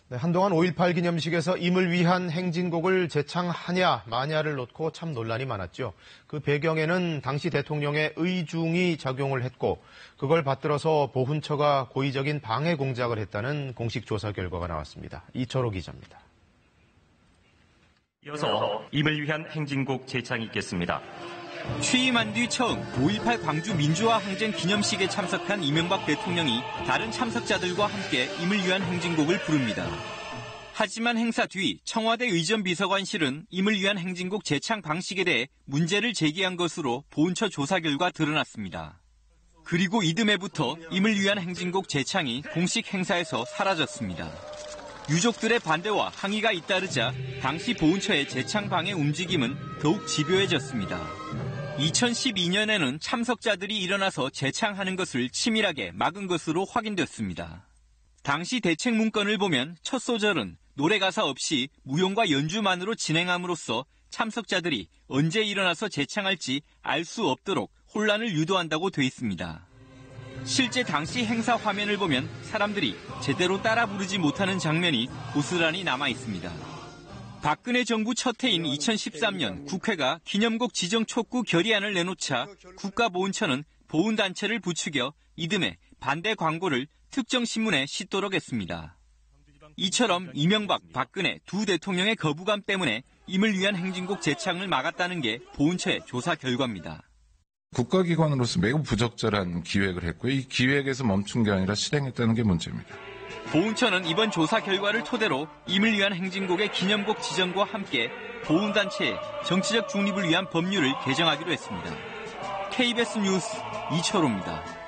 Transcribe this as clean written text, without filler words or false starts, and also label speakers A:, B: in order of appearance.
A: 네, 한동안 5.18 기념식에서 임을 위한 행진곡을 제창하냐 마냐를 놓고 참 논란이 많았죠. 그 배경에는 당시 대통령의 의중이 작용을 했고 그걸 받들어서 보훈처가 고의적인 방해 공작을 했다는 공식 조사 결과가 나왔습니다. 이철호 기자입니다.
B: 이어서 임을 위한 행진곡 제창이 있겠습니다.
C: 취임한 뒤 처음 5.18 광주 민주화 항쟁 기념식에 참석한 이명박 대통령이 다른 참석자들과 함께 임을 위한 행진곡을 부릅니다. 하지만 행사 뒤 청와대 의전비서관실은 임을 위한 행진곡 제창 방식에 대해 문제를 제기한 것으로 보훈처 조사 결과 드러났습니다. 그리고 이듬해부터 임을 위한 행진곡 제창이 공식 행사에서 사라졌습니다. 유족들의 반대와 항의가 잇따르자 당시 보훈처의 제창 방해 움직임은 더욱 집요해졌습니다. 2012년에는 참석자들이 일어나서 제창하는 것을 치밀하게 막은 것으로 확인됐습니다. 당시 대책 문건을 보면 첫 소절은 노래 가사 없이 무용과 연주만으로 진행함으로써 참석자들이 언제 일어나서 제창할지 알 수 없도록 혼란을 유도한다고 돼 있습니다. 실제 당시 행사 화면을 보면 사람들이 제대로 따라 부르지 못하는 장면이 고스란히 남아 있습니다. 박근혜 정부 첫 해인 2013년 국회가 기념곡 지정 촉구 결의안을 내놓자 국가보훈처는 보훈단체를 부추겨 이듬해 반대 광고를 특정 신문에 싣도록 했습니다. 이처럼 이명박, 박근혜 두 대통령의 거부감 때문에 임을 위한 행진곡 제창을 막았다는 게 보훈처의 조사 결과입니다.
D: 국가기관으로서 매우 부적절한 기획을 했고요. 이 기획에서 멈춘 게 아니라 실행했다는 게 문제입니다.
C: 보훈처는 이번 조사 결과를 토대로 임을 위한 행진곡의 기념곡 지정과 함께 보훈단체의 정치적 중립을 위한 법률을 개정하기로 했습니다. KBS 뉴스 이철호입니다.